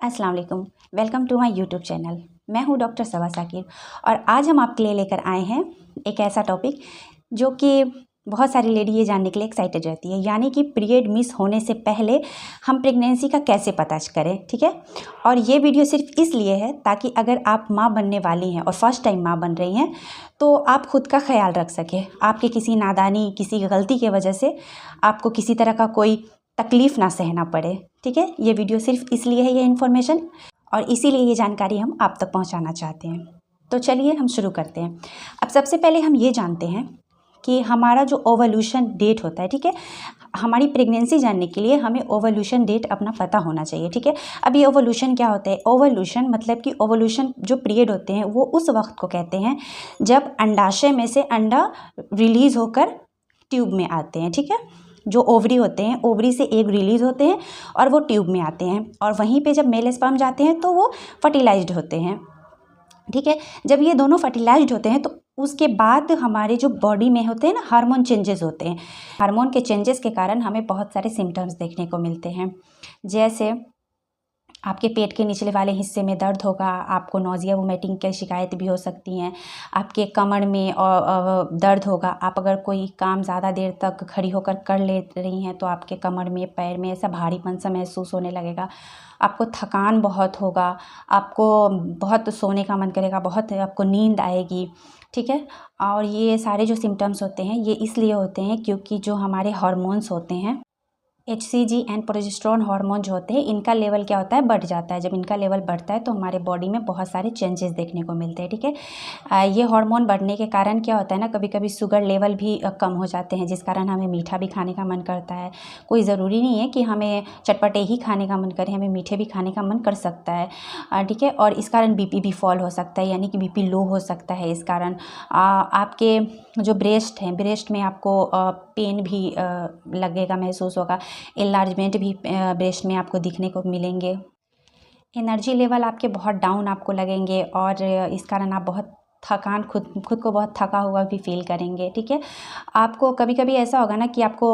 अस्सलाम वालेकुम। Welcome to my YouTube channel. मैं हूं डॉक्टर सबा साकिर और आज हम आपके लिए लेकर आए हैं एक ऐसा टॉपिक जो कि बहुत सारी लेडी ये जानने के लिए एक्साइटेड रहती है, यानी कि पीरियड मिस होने से पहले हम प्रेगनेंसी का कैसे पता करें। ठीक है, और ये वीडियो सिर्फ इसलिए है ताकि अगर आप माँ बनने वाली हैं और फर्स्ट टाइम माँ बन रही हैं तो आप खुद का ख्याल रख सकें, आपके किसी नादानी किसी गलती के वजह से आपको किसी तरह का कोई तकलीफ़ ना सहना पड़े। ठीक है, ये वीडियो सिर्फ इसलिए है, ये इन्फॉर्मेशन, और इसीलिए ये जानकारी हम आप तक पहुंचाना चाहते हैं। तो चलिए हम शुरू करते हैं। अब सबसे पहले हम ये जानते हैं कि हमारा जो ओवल्यूशन डेट होता है, ठीक है, हमारी प्रेगनेंसी जानने के लिए हमें ओवल्यूशन डेट अपना पता होना चाहिए। ठीक है, अब ये ओवल्यूशन क्या होता है? ओवल्यूशन मतलब कि ओवल्यूशन जो पीरियड होते हैं वो उस वक्त को कहते हैं जब अंडाशय में से अंडा रिलीज़ होकर ट्यूब में आते हैं। ठीक है, जो ओवरी होते हैं, ओवरी से एग रिलीज़ होते हैं और वो ट्यूब में आते हैं, और वहीं पे जब मेल स्पर्म जाते हैं तो वो फर्टिलाइज्ड होते हैं। ठीक है, जब ये दोनों फर्टिलाइज्ड होते हैं तो उसके बाद हमारे जो बॉडी में होते हैं ना, हार्मोन चेंजेस होते हैं। हार्मोन के चेंजेस के कारण हमें बहुत सारे सिम्टम्स देखने को मिलते हैं, जैसे आपके पेट के निचले वाले हिस्से में दर्द होगा, आपको नोजिया वोमिटिंग की शिकायत भी हो सकती हैं, आपके कमर में दर्द होगा, आप अगर कोई काम ज़्यादा देर तक खड़ी होकर कर ले रही हैं तो आपके कमर में पैर में ऐसा भारीपन सा महसूस होने लगेगा, आपको थकान बहुत होगा, आपको बहुत सोने का मन करेगा, बहुत आपको नींद आएगी। ठीक है, और ये सारे जो सिम्टम्स होते हैं ये इसलिए होते हैं क्योंकि जो हमारे हार्मोन्स होते हैं HCG एंड प्रोजेस्टेरोन हार्मोन जो होते हैं इनका लेवल क्या होता है, बढ़ जाता है। जब इनका लेवल बढ़ता है तो हमारे बॉडी में बहुत सारे चेंजेस देखने को मिलते हैं। ठीक है, ये हार्मोन बढ़ने के कारण क्या होता है ना, कभी कभी शुगर लेवल भी कम हो जाते हैं, जिस कारण हमें मीठा भी खाने का मन करता है। कोई ज़रूरी नहीं है कि हमें चटपटे ही खाने का मन करे, हमें मीठे भी खाने का मन कर सकता है। ठीक है, और इस कारण BP भी फॉल हो सकता है, यानी कि BP लो हो सकता है। इस कारण आपके जो ब्रेस्ट हैं, ब्रेस्ट में आपको पेन भी लगेगा, महसूस होगा, एनलार्जमेंट भी ब्रेस्ट में आपको दिखने को मिलेंगे, एनर्जी लेवल आपके बहुत डाउन आपको लगेंगे, और इस कारण आप बहुत थकान खुद को बहुत थका हुआ भी फील करेंगे। ठीक है, आपको कभी कभी ऐसा होगा ना कि आपको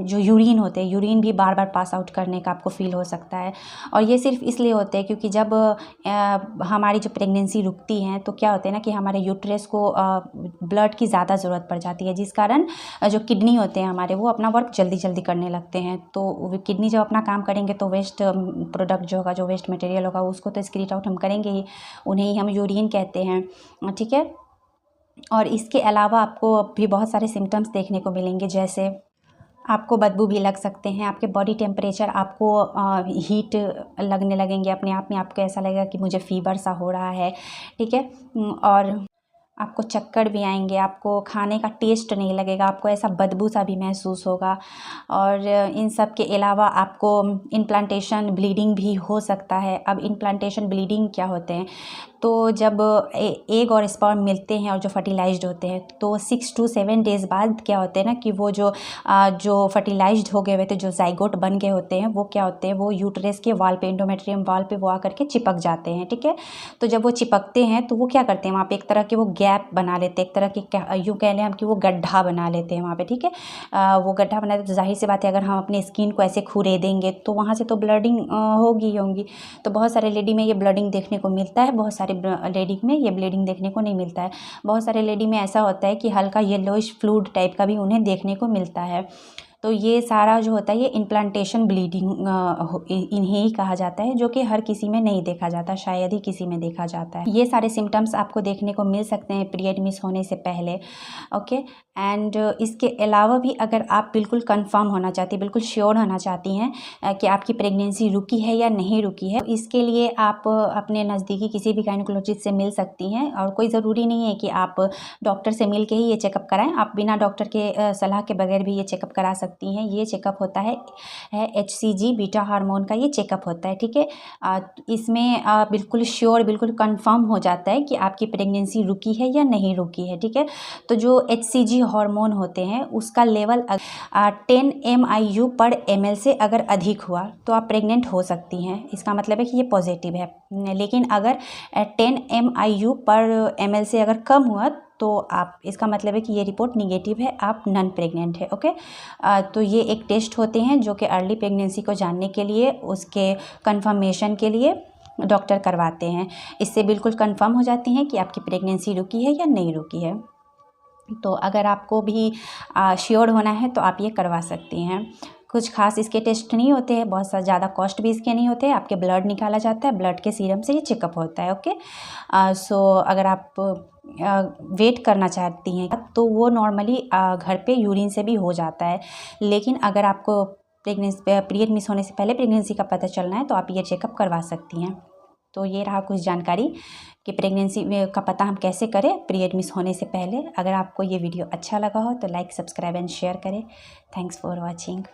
जो यूरिन होते हैं, यूरिन भी बार बार पास आउट करने का आपको फील हो सकता है, और ये सिर्फ इसलिए होते हैं क्योंकि जब हमारी जो प्रेगनेंसी रुकती है तो क्या होता है ना कि हमारे यूट्रस को ब्लड की ज़्यादा ज़रूरत पड़ जाती है, जिस कारण जो किडनी होते हैं हमारे वो अपना वर्क जल्दी जल्दी करने लगते हैं। तो किडनी जब अपना काम करेंगे तो वेस्ट प्रोडक्ट जो होगा, जो वेस्ट मटेरियल होगा, उसको तो एक्सक्रीट आउट हम करेंगे ही, उन्हें ही हम यूरिन कहते हैं। ठीक है, और इसके अलावा आपको भी बहुत सारे सिम्टम्स देखने को मिलेंगे, जैसे आपको बदबू भी लग सकते हैं, आपके बॉडी टेम्परेचर आपको हीट लगने लगेंगे, अपने आप में आपको ऐसा लगेगा कि मुझे फीवर सा हो रहा है। ठीक है, और आपको चक्कर भी आएंगे, आपको खाने का टेस्ट नहीं लगेगा, आपको ऐसा बदबू सा भी महसूस होगा, और इन सब के अलावा आपको इम्प्लांटेशन ब्लीडिंग भी हो सकता है। अब इम्प्लांटेशन ब्लीडिंग क्या होते हैं, तो जब एग और स्पर्म मिलते हैं और जो फर्टिलाइज्ड होते हैं तो 6 to 7 डेज़ बाद क्या होते हैं ना कि वो जो फर्टिलाइज्ड हो गए हुए थे, जो जाइगोट बन गए होते हैं, वो क्या होते हैं, वो यूट्रस के वाल पे, एंडोमेट्रियम वाल पे वो आकर के चिपक जाते हैं। ठीक है, तो जब वो चिपकते हैं तो वो क्या करते हैं, वहाँ पे एक तरह के वो गैप बना लेते हैं, एक तरह के यूँ कह लें हम कि वो गड्ढा बना लेते हैं वहाँ पे। ठीक है, वो गड्ढा बना लेते, तो जाहिर सी बात है अगर हम अपने स्किन को ऐसे खुरेदेंगे तो वहाँ से तो ब्लडिंग होगी। तो बहुत सारे लेडी में ये ब्लडिंग देखने को मिलता है, बहुत सारे लेडी में ये ब्लीडिंग देखने को नहीं मिलता है। बहुत सारे लेडी में ऐसा होता है कि हल्का येलोइश फ्लूइड टाइप का भी उन्हें देखने को मिलता है। तो ये सारा जो होता है ये इम्प्लांटेशन ब्लीडिंग इन्हें ही कहा जाता है, जो कि हर किसी में नहीं देखा जाता, शायद ही किसी में देखा जाता है। ये सारे सिम्टम्स आपको देखने को मिल सकते हैं पीरियड मिस होने से पहले। ओके, एंड इसके अलावा भी अगर आप बिल्कुल कंफर्म होना चाहती हैं, बिल्कुल श्योर होना चाहती हैं कि आपकी प्रेगनेंसी रुकी है या नहीं रुकी है, इसके लिए आप अपने नज़दीकी किसी भी गायनेकोलॉजिस्ट से मिल सकती हैं, और कोई ज़रूरी नहीं है कि आप डॉक्टर से मिल के ही ये चेकअप कराएं, आप बिना डॉक्टर के सलाह के बगैर भी ये चेकअप करा सकती हैं। ये चेकअप होता है HCG बीटा हार्मोन का ये चेकअप होता है। ठीक है, इसमें बिल्कुल श्योर, बिल्कुल कंफर्म हो जाता है कि आपकी प्रेगनेंसी रुकी है या नहीं रुकी है। ठीक है, तो जो HCG हार्मोन होते हैं उसका लेवल 10 MIU पर ml से अगर अधिक हुआ तो आप प्रेग्नेंट हो सकती हैं, इसका मतलब है कि ये पॉजिटिव है। लेकिन अगर 10 MIU पर ml से अगर कम हुआ तो आप, इसका मतलब है कि ये रिपोर्ट निगेटिव है, आप नॉन प्रेग्नेंट है। ओके, तो ये एक टेस्ट होते हैं जो कि अर्ली प्रेगनेंसी को जानने के लिए, उसके कंफर्मेशन के लिए डॉक्टर करवाते हैं। इससे बिल्कुल कंफर्म हो जाती हैं कि आपकी प्रेगनेंसी रुकी है या नहीं रुकी है। तो अगर आपको भी श्योर होना है तो आप ये करवा सकती हैं। कुछ खास इसके टेस्ट नहीं होते हैं, बहुत सा ज़्यादा कॉस्ट भी इसके नहीं होते हैं। आपके ब्लड निकाला जाता है, ब्लड के सीरम से ये चेकअप होता है। ओके, सो अगर आप वेट करना चाहती हैं तो वो नॉर्मली घर पे यूरिन से भी हो जाता है। लेकिन अगर आपको पीरियड मिस होने से पहले प्रेगनेंसी का पता चलना है तो आप ये चेकअप करवा सकती हैं। तो ये रहा कुछ जानकारी कि प्रेगनेंसी का पता हम कैसे करें पीरियड मिस होने से पहले। अगर आपको ये वीडियो अच्छा लगा हो तो लाइक, सब्सक्राइब एंड शेयर करें। Thanks for watching.